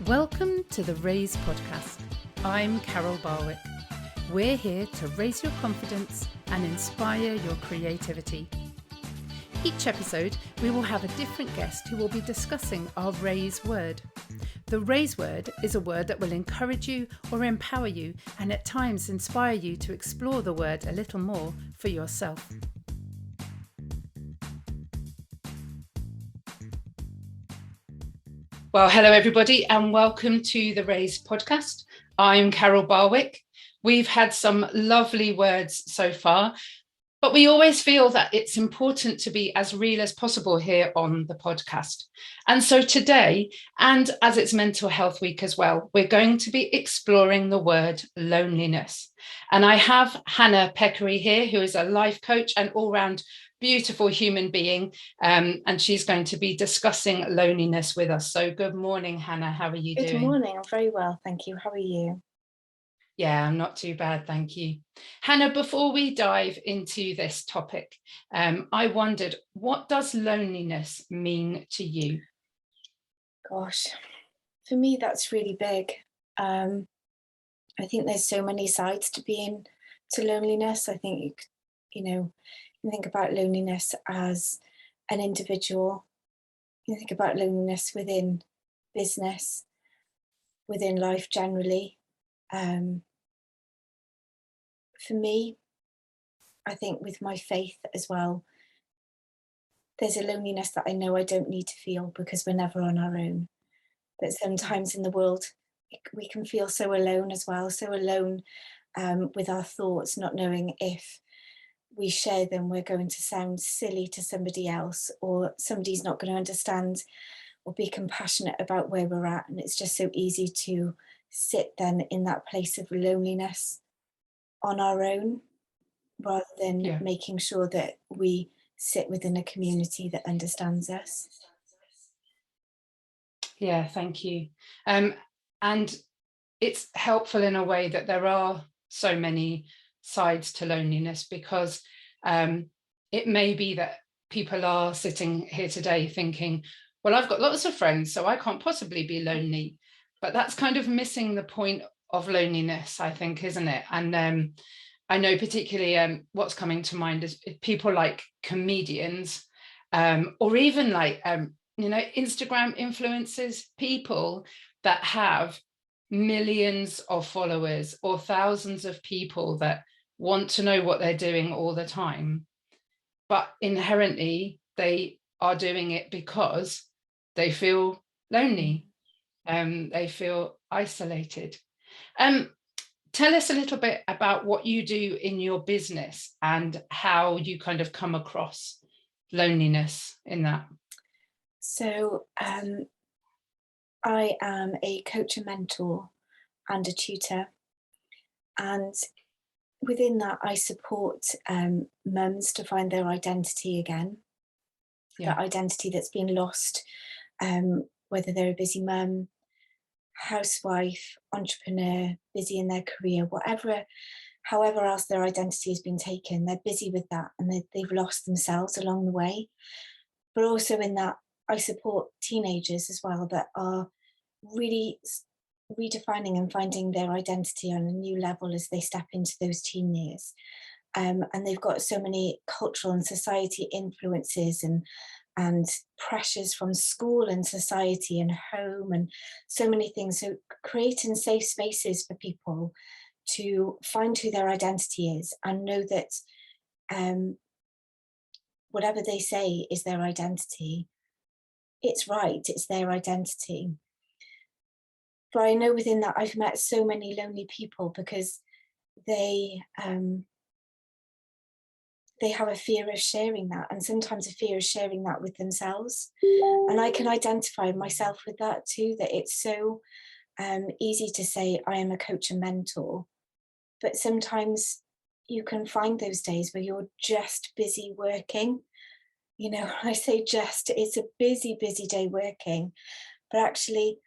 Welcome to the Raise podcast. I'm Carol Barwick. We're here to raise your confidence and inspire your creativity. Each episode, we will have a different guest who will be discussing our Raise word. The Raise word is a word that will encourage you or empower you and at times inspire you to explore the word a little more for yourself. Well, hello everybody and welcome to the Raise podcast. I'm Carol Barwick. We've had some lovely words so far, but we always feel that it's important to be as real as possible here on the podcast. And so today, and as it's Mental Health Week as well, we're going to be exploring the word loneliness. And I have Hannah Pekary here, who is a life coach and all-round beautiful human being, and she's going to be discussing loneliness with us. So good morning, Hannah. How are you doing? Good morning. I'm very well, thank you. How are you? Yeah, I'm not too bad, thank you. Hannah, before we dive into this topic, I wondered, what does loneliness mean to you? Gosh, for me, that's really big. I think there's so many sides to loneliness. I think, you think about loneliness as an individual. You think about loneliness within business, within life generally. For me, I think with my faith as well, there's a loneliness that I know I don't need to feel because we're never on our own. But sometimes in the world, we can feel so alone as well, so alone with our thoughts, not knowing if we share them, we're going to sound silly to somebody else, or somebody's not going to understand or be compassionate about where we're at. And it's just so easy to sit then in that place of loneliness on our own, rather than making sure that we sit within a community that understands us. Yeah, thank you. And it's helpful in a way that there are so many sides to loneliness, because it may be that people are sitting here today thinking, well, I've got lots of friends, so I can't possibly be lonely. But that's kind of missing the point of loneliness, I think, isn't it? And I know particularly what's coming to mind is people like comedians, or even like, Instagram influencers, people that have millions of followers or thousands of people that want to know what they're doing all the time. But inherently, they are doing it because they feel lonely. They feel isolated. Tell us a little bit about what you do in your business and how you kind of come across loneliness in that. So I am a coach and mentor and a tutor. And within that, I support mums to find their identity again, that identity that's been lost, whether they're a busy mum, housewife, entrepreneur, busy in their career, however else their identity has been taken, they're busy with that and they've lost themselves along the way. But also in that, I support teenagers as well that are really redefining and finding their identity on a new level as they step into those teen years. And they've got so many cultural and society influences and pressures from school and society and home and so many things. So creating safe spaces for people to find who their identity is and know that whatever they say is their identity, it's right, it's their identity. But I know within that I've met so many lonely people because they have a fear of sharing that, and sometimes a fear of sharing that with themselves. And I can identify myself with that too, that it's so easy to say I am a coach and mentor, but sometimes you can find those days where you're just busy working. I say just, it's a busy, busy day working, but actually,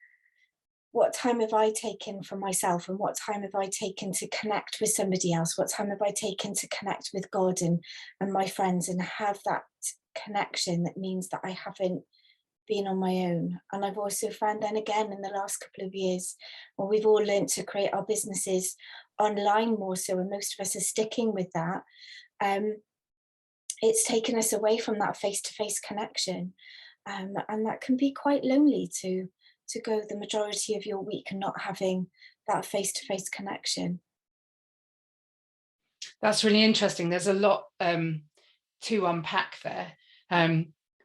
what time have I taken for myself, and what time have I taken to connect with somebody else? What time have I taken to connect with God and my friends and have that connection that means that I haven't being on my own. And I've also found then again in the last couple of years, when we've all learned to create our businesses online more so, and most of us are sticking with that, um, it's taken us away from that face-to-face connection. And that can be quite lonely to go the majority of your week and not having that face-to-face connection. That's really interesting. There's a lot to unpack there,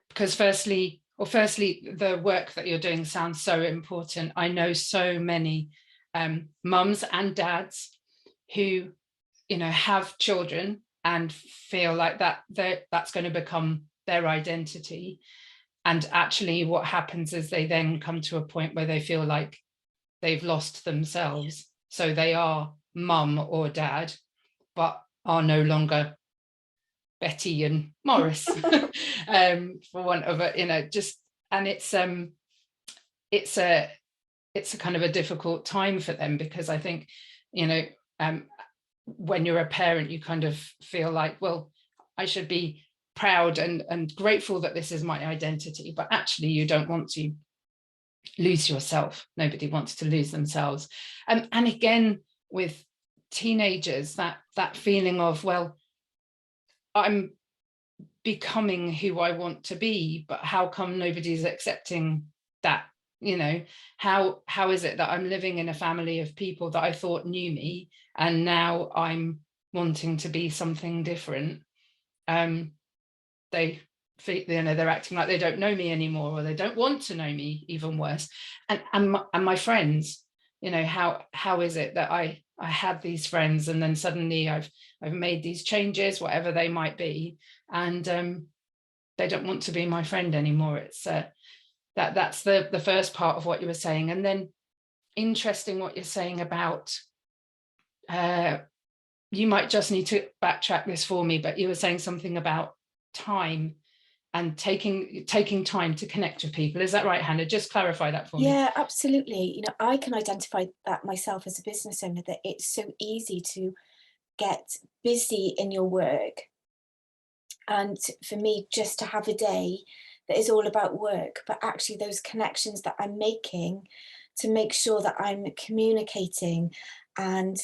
because firstly, the work that you're doing sounds so important. I know so many mums and dads who, have children and feel like that's going to become their identity. And actually what happens is they then come to a point where they feel like they've lost themselves. So they are mum or dad, but are no longer Betty and Morris, for want of a, just, and it's a kind of a difficult time for them, because I think, when you're a parent, you kind of feel like, well, I should be proud and grateful that this is my identity, but actually you don't want to lose yourself. Nobody wants to lose themselves. And again, with teenagers, that feeling of, well, I'm becoming who I want to be, but how come nobody's accepting that? How is it that I'm living in a family of people that I thought knew me, and now I'm wanting to be something different? They they're acting like they don't know me anymore, or they don't want to know me, even worse. And my friends, how is it that I had these friends, and then suddenly I've made these changes, whatever they might be, and they don't want to be my friend anymore. It's that's the first part of what you were saying. And then interesting what you're saying about, you might just need to backtrack this for me, but you were saying something about time and taking time to connect with people. Is that right, Hannah? Just clarify that for me. Yeah, absolutely. I can identify that myself as a business owner, that it's so easy to get busy in your work. And for me, just to have a day that is all about work, but actually those connections that I'm making, to make sure that I'm communicating, and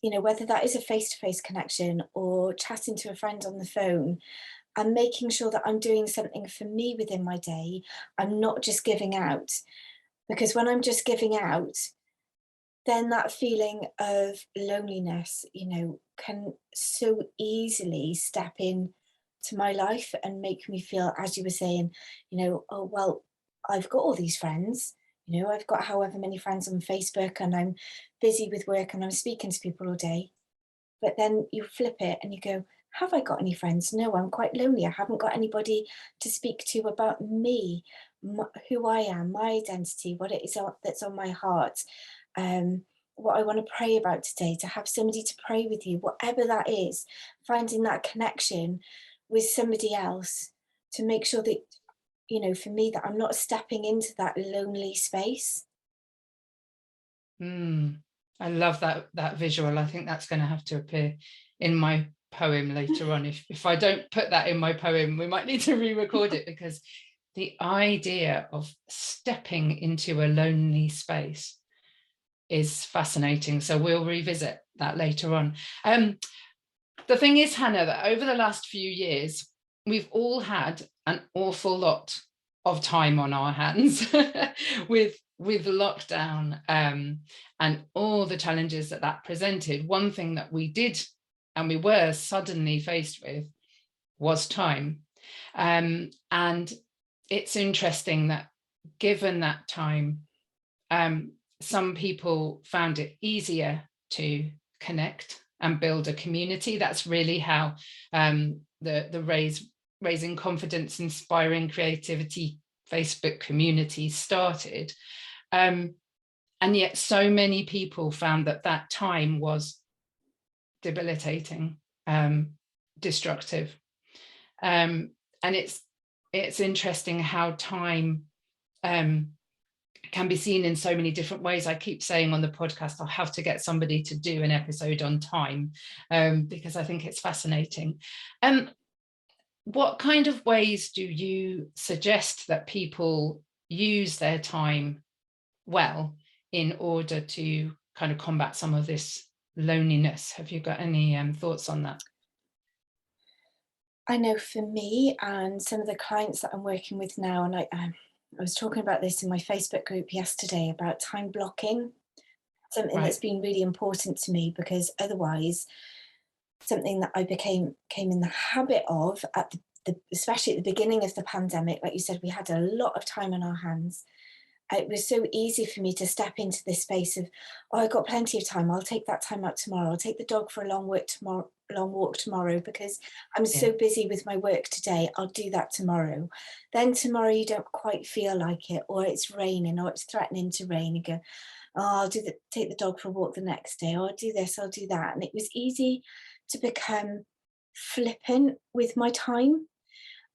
whether that is a face-to-face connection or chatting to a friend on the phone, and making sure that I'm doing something for me within my day. I'm not just giving out, because when I'm just giving out, then that feeling of loneliness, can so easily step in to my life and make me feel, as you were saying, oh, well, I've got all these friends, I've got however many friends on Facebook, and I'm busy with work and I'm speaking to people all day. But then you flip it and you go, have I got any friends? No, I'm quite lonely. I haven't got anybody to speak to about me, who I am, my identity, what it is that's on my heart, what I want to pray about today, to have somebody to pray with you, whatever that is, finding that connection with somebody else, to make sure that, for me, that I'm not stepping into that lonely space. I love that visual. I think that's going to have to appear in my poem later on. If I don't put that in my poem, we might need to re-record it, because the idea of stepping into a lonely space is fascinating. So we'll revisit that later on. The thing is, Hannah, that over the last few years, we've all had an awful lot of time on our hands with lockdown, and all the challenges that presented. One thing that we did, and we were suddenly faced with, was time. And it's interesting that, given that time, some people found it easier to connect and build a community. That's really how the Raising Confidence, Inspiring Creativity Facebook community started. And yet so many people found that time was debilitating, destructive. And it's interesting how time can be seen in so many different ways. I keep saying on the podcast, I'll have to get somebody to do an episode on time, because I think it's fascinating. what kind of ways do you suggest that people use their time well in order to kind of combat some of this loneliness? Have you got any thoughts on that? I know for me and some of the clients that I'm working with now, and I was talking about this in my Facebook group yesterday about time blocking, something Right. that's been really important to me because otherwise, something that I came in the habit of at especially at the beginning of the pandemic, like you said, we had a lot of time on our hands. It was so easy for me to step into this space of, oh, I've got plenty of time. I'll take that time out tomorrow. I'll take the dog for a long walk tomorrow because I'm Yeah. so busy with my work today. I'll do that tomorrow. Then tomorrow you don't quite feel like it, or it's raining, or it's threatening to rain. You go, oh, take the dog for a walk the next day, or I'll do this, I'll do that. And it was easy to become flippant with my time.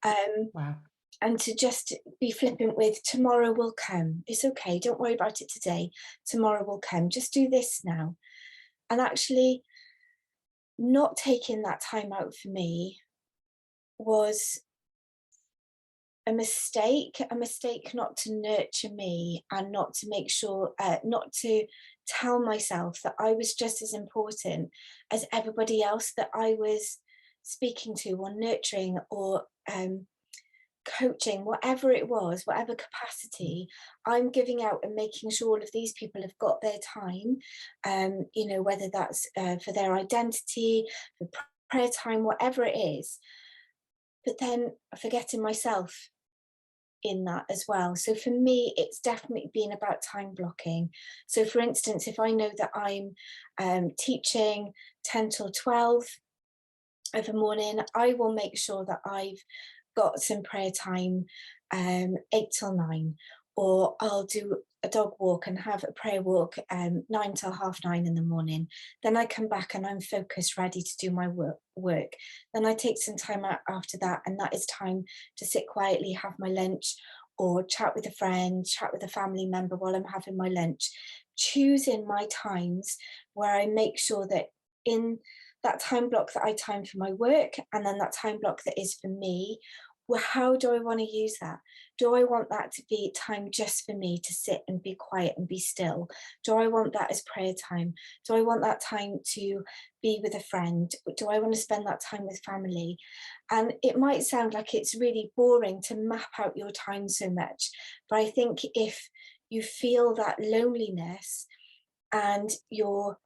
Um, Wow. and to just be flippant with tomorrow will come. It's okay. Don't worry about it today. Tomorrow will come. Just do this now. And actually, not taking that time out for me was a mistake not to nurture me and not to make sure, not to tell myself that I was just as important as everybody else that I was speaking to or nurturing or coaching, whatever it was, whatever capacity, I'm giving out and making sure all of these people have got their time, whether that's for their identity, for prayer time, whatever it is, but then forgetting myself in that as well. So for me, it's definitely been about time blocking. So for instance, if I know that I'm teaching 10 till 12 of a morning, I will make sure that I've got some prayer time 8 till 9, or I'll do a dog walk and have a prayer walk 9 till 9:30 in the morning. Then I come back and I'm focused, ready to do my work. Then I take some time out after that, and that is time to sit quietly, have my lunch, or chat with a friend, chat with a family member while I'm having my lunch. Choosing my times where I make sure that in that time block that I time for my work and then that time block that is for me, well, how do I want to use that? Do I want that to be time just for me to sit and be quiet and be still? Do I want that as prayer time? Do I want that time to be with a friend? Do I want to spend that time with family? And it might sound like it's really boring to map out your time so much, but I think if you feel that loneliness and you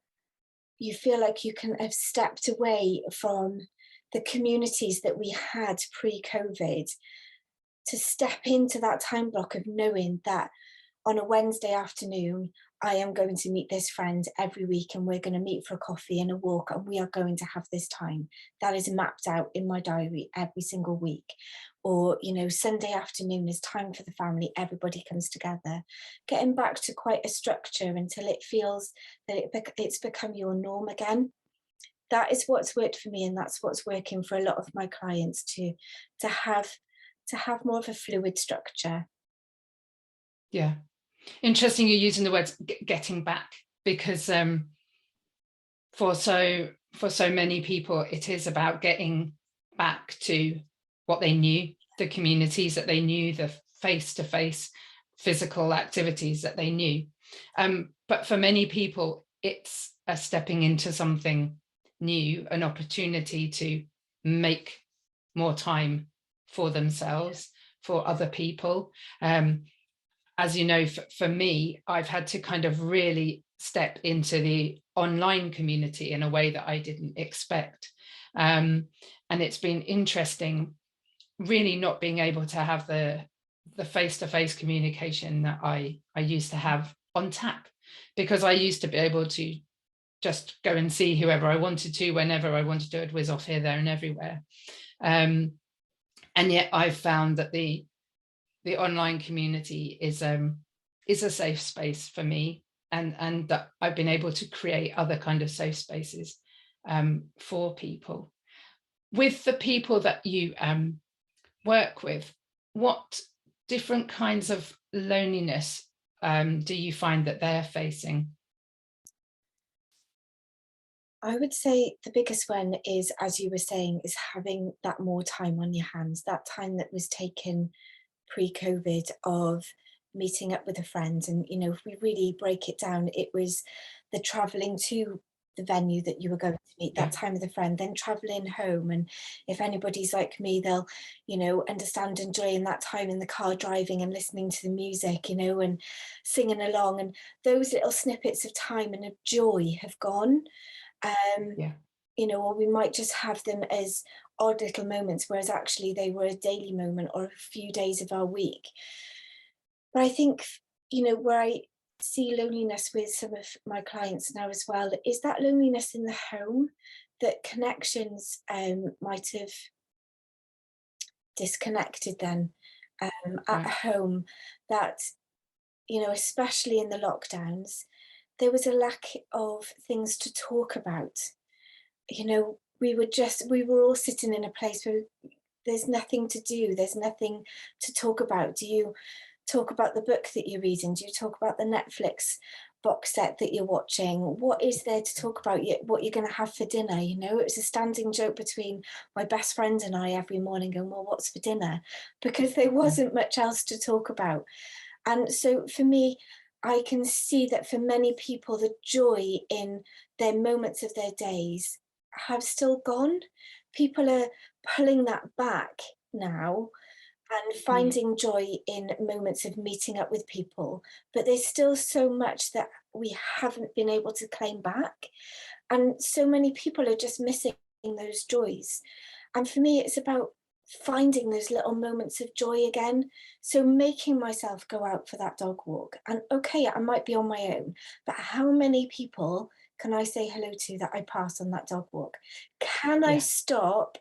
feel like you can have stepped away from the communities that we had pre-COVID, to step into that time block of knowing that on a Wednesday afternoon, I am going to meet this friend every week and we're going to meet for a coffee and a walk and we are going to have this time. That is mapped out in my diary every single week. Or, Sunday afternoon is time for the family, everybody comes together. Getting back to quite a structure until it feels that it's become your norm again. That is what's worked for me, and that's what's working for a lot of my clients to have to have more of a fluid structure. Yeah. Interesting you're using the words getting back, because for so many people it is about getting back to what they knew, the communities that they knew, the face-to-face physical activities that they knew. But for many people it's a stepping into something new, an opportunity to make more time for themselves, for other people. As you know, for me, I've had to kind of really step into the online community in a way that I didn't expect. And it's been interesting, really not being able to have the face-to-face communication that I used to have on tap, because I used to be able to just go and see whoever I wanted to, whenever I wanted to. It whiz off here, there, and everywhere. And yet I've found that the online community is a safe space for me, and that I've been able to create other kind of safe spaces for people. With the people that you work with, what different kinds of loneliness do you find that they're facing? I would say the biggest one is, as you were saying, is having that more time on your hands, that time that was taken pre-COVID of meeting up with a friend. And, you know, if we really break it down, it was the traveling to the venue that you were going to meet, Yeah, that time with a friend, then traveling home. And if anybody's like me, they'll, you know, understand enjoying that time in the car driving and listening to the music, you know, and singing along. And those little snippets of time and of joy have gone. Um, yeah, you know, or we might just have them as odd little moments, whereas actually they were a daily moment or a few days of our week. But I think, you know, where I see loneliness with some of my clients now as well is that loneliness in the home, that connections might have disconnected then at right. home, that, you know, especially in the lockdowns, there was a lack of things to talk about. You know, we were all sitting in a place where there's nothing to do, there's nothing to talk about. Do you talk about the book that you're reading? Do you talk about the Netflix box set that you're watching? What is there to talk about? What you're going to have for dinner? You know, it was a standing joke between my best friend and I every morning, going, well, what's for dinner? Because there Yeah, wasn't much else to talk about. And so for me, I can see that for many people, the joy in their moments of their days have still gone. People are pulling that back now and mm, finding joy in moments of meeting up with people. But there's still so much that we haven't been able to claim back. And so many people are just missing those joys. And for me, it's about finding those little moments of joy again. So making myself go out for that dog walk. And okay, I might be on my own, but how many people can I say hello to that I pass on that dog walk? Can I yeah, stop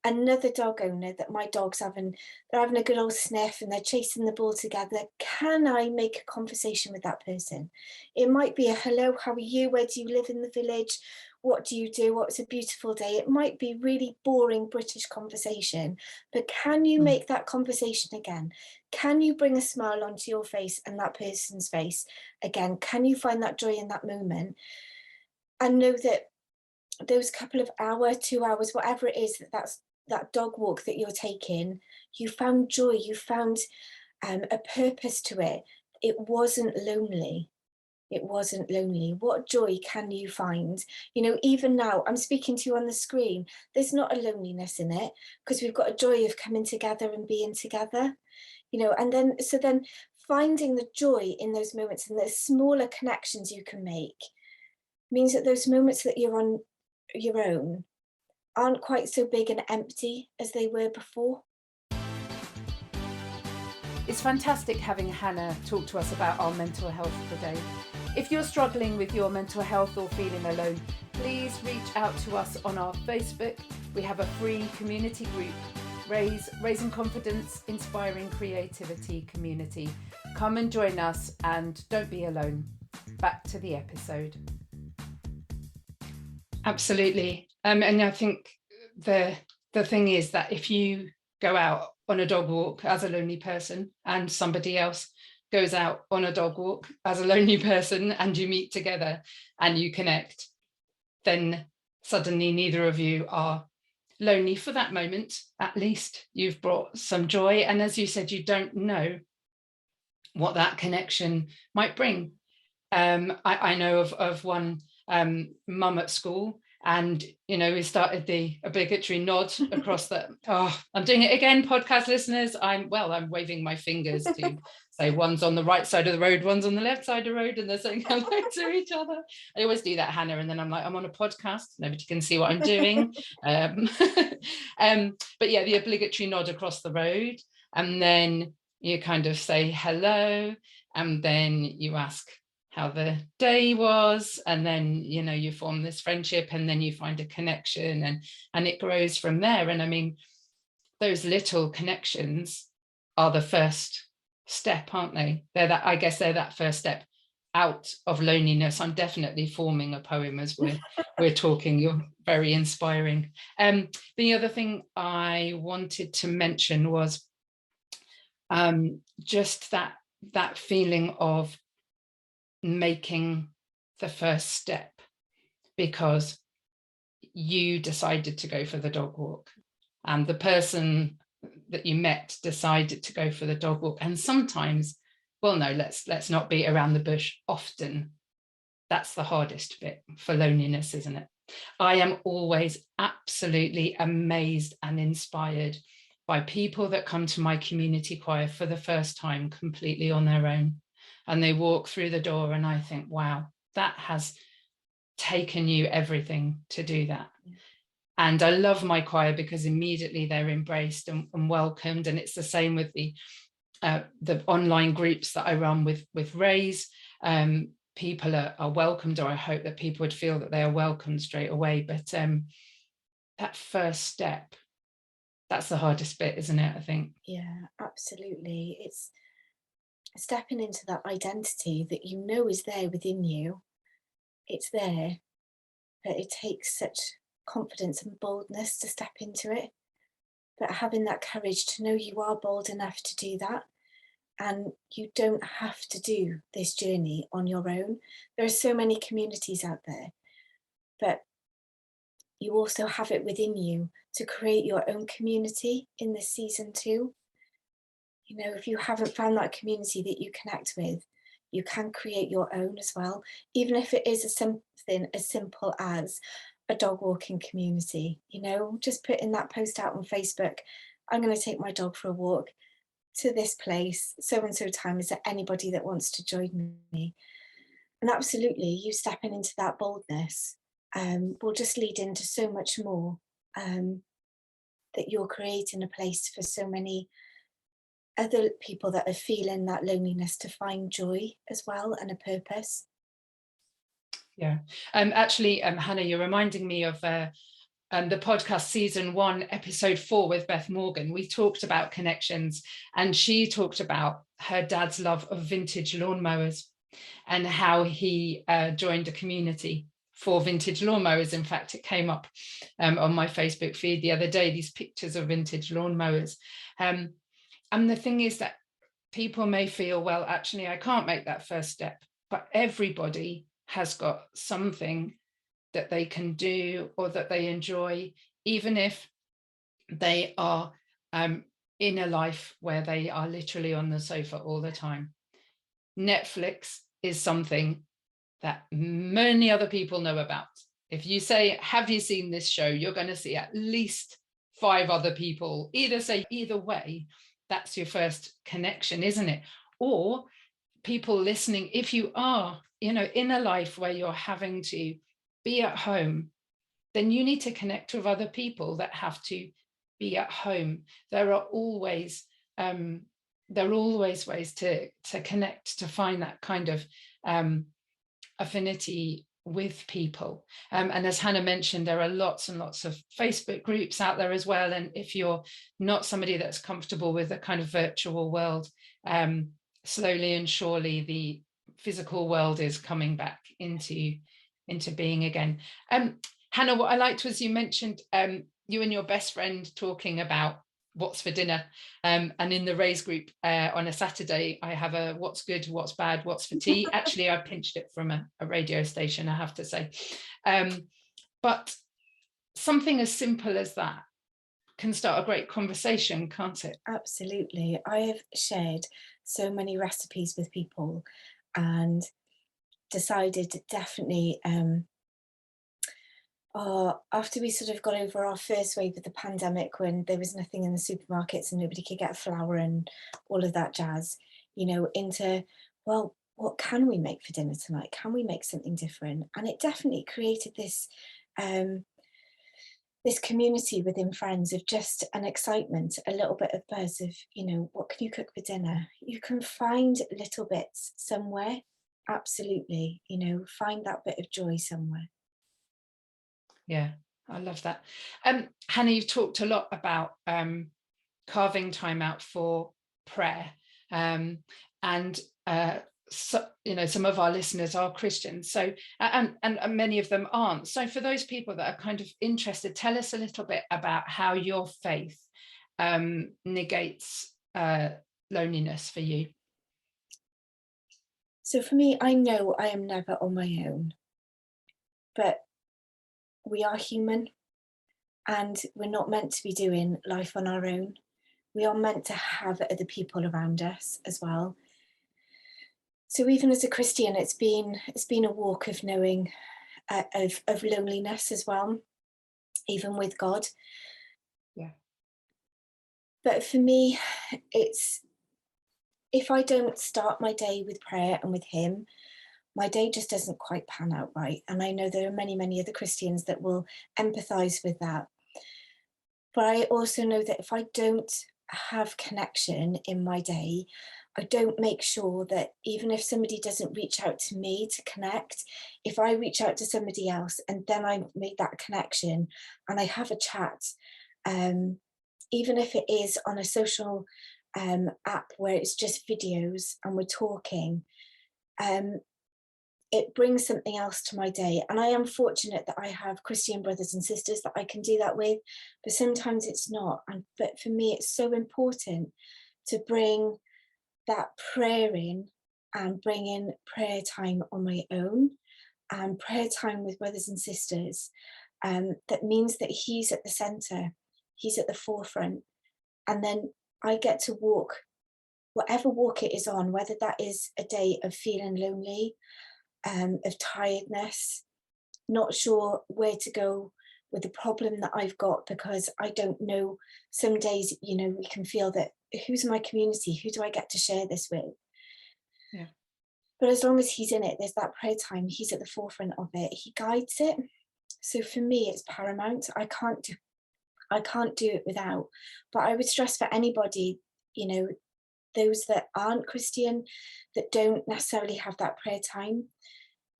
another dog owner that my dog's they're having a good old sniff and they're chasing the ball together? Can I make a conversation with that person? It might be a hello, how are you? Where do you live in the village? What do you do? What's a beautiful day? It might be really boring British conversation, but can you mm, make that conversation again? Can you bring a smile onto your face and that person's face again? Can you find that joy in that moment? And know that those couple of hours, 2 hours, whatever it is, that dog walk that you're taking, you found joy, you found a purpose to it. It wasn't lonely. It wasn't lonely. What joy can you find? You know, even now, I'm speaking to you on the screen. There's not a loneliness in it because we've got a joy of coming together and being together, you know, and then finding the joy in those moments and the smaller connections you can make means that those moments that you're on your own aren't quite so big and empty as they were before. it's fantastic having Hannah talk to us about our mental health today. If you're struggling with your mental health or feeling alone, please reach out to us on our Facebook. We have a free community group, Raising Confidence, Inspiring Creativity Community. Come and join us and don't be alone. Back to the episode. Absolutely. And I think the thing is that if you go out on a dog walk as a lonely person and somebody else goes out on a dog walk as a lonely person and you meet together and you connect, then suddenly neither of you are lonely for that moment. At least you've brought some joy. And as you said, you don't know what that connection might bring. I know of one mum at school, and we started the obligatory nod across the. Oh, I'm doing it again, podcast listeners. I'm waving my fingers to say one's on the right side of the road, one's on the left side of the road, and they're saying hello to each other. I always do that, Hannah, and then I'm like, I'm on a podcast. Nobody can see what I'm doing. But yeah, the obligatory nod across the road, and then you kind of say hello, and then you ask how the day was, and then you form this friendship, and then you find a connection, and it grows from there. And I mean, those little connections are the first step, aren't they? I guess they're that first step out of loneliness. I'm definitely forming a poem as we're talking. You're very inspiring. The other thing I wanted to mention was just that feeling of making the first step, because you decided to go for the dog walk, and the person that you met decided to go for the dog walk. And sometimes, well, no, let's not beat around the bush. Often that's the hardest bit for loneliness, isn't it? I am always absolutely amazed and inspired by people that come to my community choir for the first time completely on their own, and they walk through the door and I think, wow, that has taken you everything to do that. And I love my choir because immediately they're embraced and welcomed. And it's the same with the online groups that I run with Raise. People are welcomed, or I hope that people would feel that they are welcomed straight away. But that first step, that's the hardest bit, isn't it, I think? Yeah, absolutely. It's stepping into that identity that you know is there within you. It's there, but it takes such confidence and boldness to step into it. But having that courage to know you are bold enough to do that, and you don't have to do this journey on your own. There are so many communities out there, but you also have it within you to create your own community in this season too. You know, if you haven't found that community that you connect with, you can create your own as well, even if it is something as simple as a dog walking community. You know, just putting that post out on Facebook, I'm going to take my dog for a walk to this place, so and so time. Is there anybody that wants to join me? And absolutely, you stepping into that boldness will just lead into so much more, um, that you're creating a place for so many other people that are feeling that loneliness to find joy as well and a purpose. Yeah. Actually, Hannah, you're reminding me of the podcast season 1, episode 4 with Beth Morgan. We talked about connections, and she talked about her dad's love of vintage lawnmowers and how he joined a community for vintage lawnmowers. In fact, it came up on my Facebook feed the other day, these pictures of vintage lawnmowers. And the thing is that people may feel, well, actually, I can't make that first step, but everybody has got something that they can do or that they enjoy, even if they are in a life where they are literally on the sofa all the time. Netflix is something that many other people know about. If you say, have you seen this show? You're going to see at least 5 other people either say, either way, that's your first connection, isn't it? Or people listening, if you are, in a life where you're having to be at home, then you need to connect with other people that have to be at home. There are always ways to connect, to find that kind of affinity with people. And as Hannah mentioned, there are lots and lots of Facebook groups out there as well. And if you're not somebody that's comfortable with a kind of virtual world, slowly and surely the physical world is coming back into being again. Hannah, what I liked was you mentioned you and your best friend talking about what's for dinner. And in the Raise group on a Saturday, I have a what's good, what's bad, what's for tea. Actually, I pinched it from a radio station, I have to say. But something as simple as that can start a great conversation, can't it? Absolutely. I have shared so many recipes with people and decided definitely, after we sort of got over our first wave of the pandemic, when there was nothing in the supermarkets and nobody could get flour and all of that jazz, into, well, what can we make for dinner tonight? Can we make something different? And it definitely created um, this community within friends of just an excitement, a little bit of buzz of, what can you cook for dinner? You can find little bits somewhere. Absolutely. Find that bit of joy somewhere. Yeah, I love that. Hannah, you've talked a lot about carving time out for prayer. And so, some of our listeners are Christians, so and many of them aren't. So for those people that are kind of interested, tell us a little bit about how your faith negates loneliness for you. So for me, I know I am never on my own, but we are human, and we're not meant to be doing life on our own. We are meant to have other people around us as well. So even as a Christian, it's been a walk of knowing, of loneliness as well, even with God. Yeah. But for me, it's, if I don't start my day with prayer and with Him, my day just doesn't quite pan out right. And I know there are many, many other Christians that will empathize with that. But I also know that if I don't have connection in my day, I don't make sure that even if somebody doesn't reach out to me to connect, if I reach out to somebody else and then I make that connection and I have a chat, um, even if it is on a social app where it's just videos and we're talking, um, it brings something else to my day. And I am fortunate that I have Christian brothers and sisters that I can do that with, but sometimes it's not. But for me, it's so important to bring that prayer in and bring in prayer time on my own and prayer time with brothers and sisters. That means that He's at the center, He's at the forefront. And then I get to walk whatever walk it is on, whether that is a day of feeling lonely, of tiredness, not sure where to go with the problem that I've got because I don't know. Some days, we can feel that, who's my community? Who do I get to share this with? Yeah. But as long as He's in it, there's that prayer time. He's at the forefront of it. He guides it. So for me, it's paramount. I can't do it without. But I would stress for anybody, those that aren't Christian, that don't necessarily have that prayer time,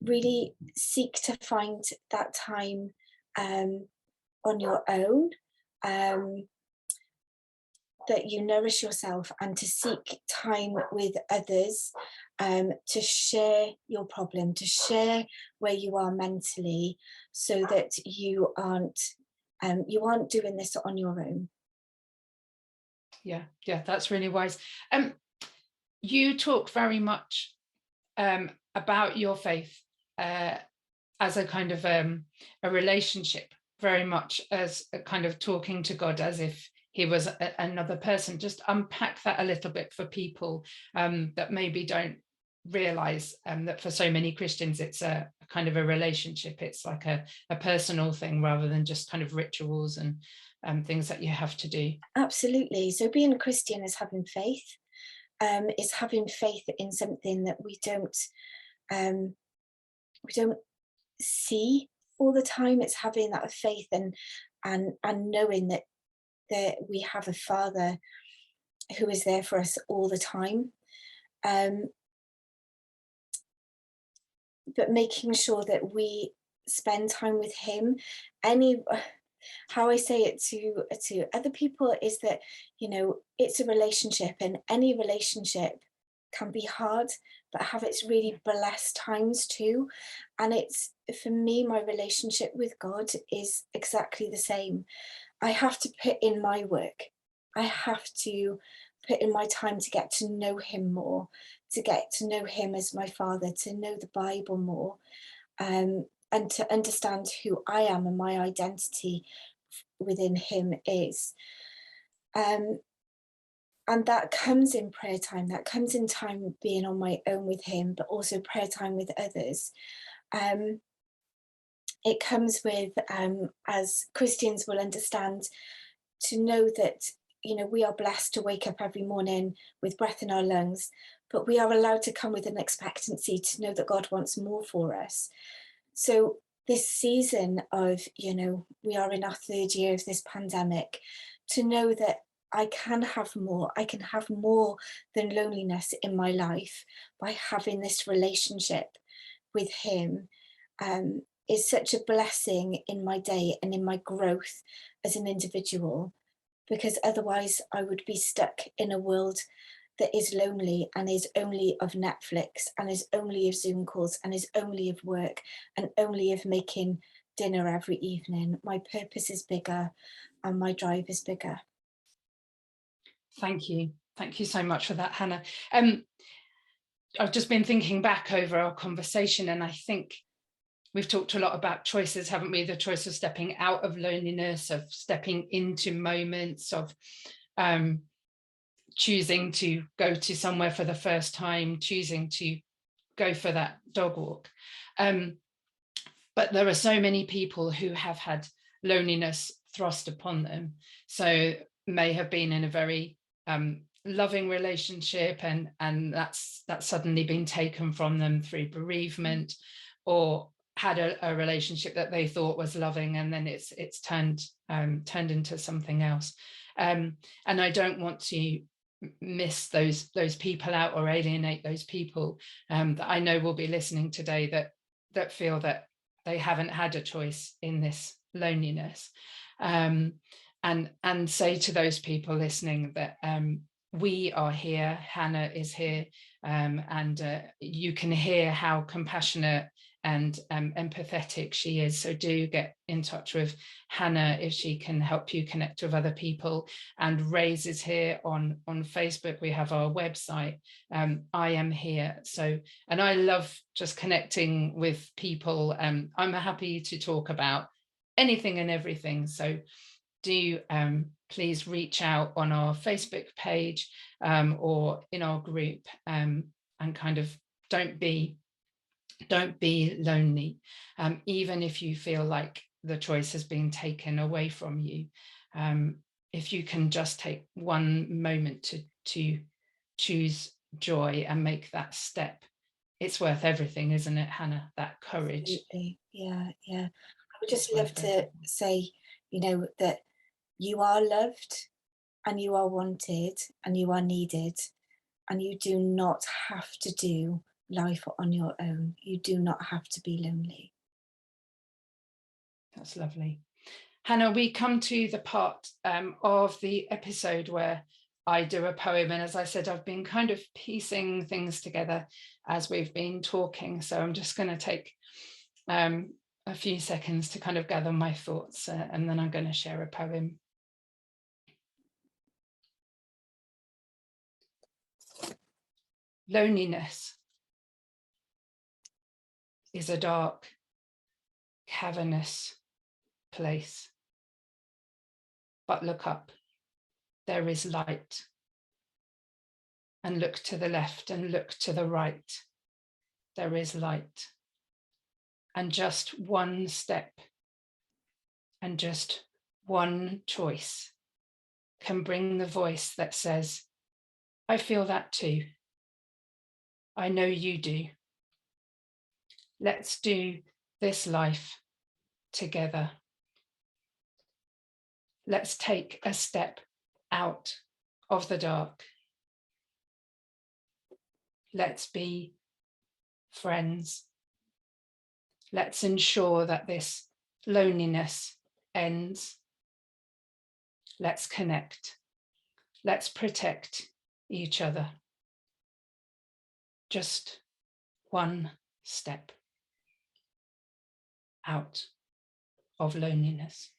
really seek to find that time on your own, that you nourish yourself, and to seek time with others, to share your problem, to share where you are mentally, so that you aren't doing this on your own. Yeah, that's really wise. You talk very much about your faith as a kind of a relationship, very much as a kind of talking to God as if He was another person. Just unpack that a little bit for people that maybe don't realize that for so many Christians it's a kind of a relationship. It's like a personal thing rather than just kind of rituals and things that you have to do. Absolutely. So being a Christian is having faith. Is having faith in something that we don't see all the time. It's having that faith and knowing that we have a Father who is there for us all the time. But making sure that we spend time with Him. How I say it to other people is that, it's a relationship, and any relationship can be hard, but have its really blessed times too. And it's, for me, my relationship with God is exactly the same. I have to put in my work. I have to put in my time to get to know Him more, to get to know Him as my Father, to know the Bible more, and to understand who I am and my identity within Him is. And that comes in prayer time, that comes in time being on my own with Him, but also prayer time with others. It comes with, as Christians will understand, to know that, we are blessed to wake up every morning with breath in our lungs, but we are allowed to come with an expectancy to know that God wants more for us. So this season of, we are in our third year of this pandemic, to know that I can have more. I can have more than loneliness in my life by having this relationship with Him, is such a blessing in my day and in my growth as an individual, because otherwise I would be stuck in a world that is lonely and is only of Netflix and is only of Zoom calls and is only of work and only of making dinner every evening. My purpose is bigger and my drive is bigger. Thank you. Thank you so much for that, Hannah. I've just been thinking back over our conversation, and I think we've talked a lot about choices, haven't we? The choice of stepping out of loneliness, of stepping into moments, of choosing to go to somewhere for the first time, choosing to go for that dog walk. But there are so many people who have had loneliness thrust upon them. So may have been in a very loving relationship, and that's suddenly been taken from them through bereavement, or had a relationship that they thought was loving, and then it's turned into something else. And I don't want to miss those people out or alienate those people that I know will be listening today that feel that they haven't had a choice in this loneliness, and say to those people listening that we are here, Hannah is here, and you can hear how compassionate and empathetic she is. So do get in touch with Hannah if she can help you connect with other people. And Raise is here on Facebook. We have our website, I Am Here. So, and I love just connecting with people. I'm happy to talk about anything and everything. So do please reach out on our Facebook page or in our group, and kind of don't be lonely, even if you feel like the choice has been taken away from you. If you can just take one moment to choose joy and make that step, it's worth everything, isn't it, Hannah? That courage. Absolutely. Yeah. I would just love to say, that you are loved, and you are wanted, and you are needed, and you do not have to do life on your own. You do not have to be lonely. That's lovely. Hannah, we come to the part of the episode where I do a poem. And as I said, I've been kind of piecing things together as we've been talking. So I'm just going to take a few seconds to kind of gather my thoughts, and then I'm going to share a poem. Loneliness is a dark, cavernous place. But look up, there is light. And look to the left and look to the right, there is light. And just one step and just one choice can bring the voice that says, I feel that too. I know you do. Let's do this life together. Let's take a step out of the dark. Let's be friends. Let's ensure that this loneliness ends. Let's connect. Let's protect each other. Just one step out of loneliness.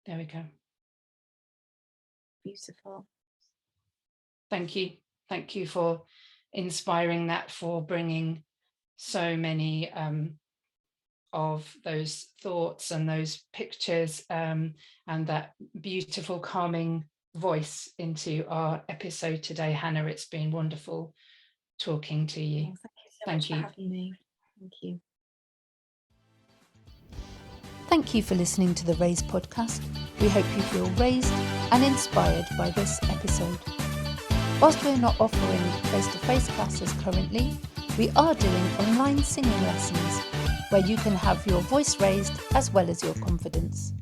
There we go. Beautiful. Thank you. Thank you for inspiring that, for bringing so many of those thoughts and those pictures and that beautiful, calming voice into our episode today, Hannah. It's been wonderful talking to you. Thank you so much for having me. Thank you. Thank you for listening to the Raise podcast. We hope you feel raised and inspired by this episode. Whilst we're not offering face-to-face classes currently, we are doing online singing lessons where you can have your voice raised as well as your confidence.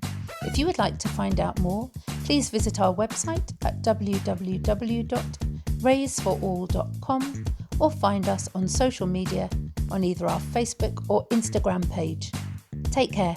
If you would like to find out more, please visit our website at www.raiseforall.com or find us on social media on either our Facebook or Instagram page. Take care.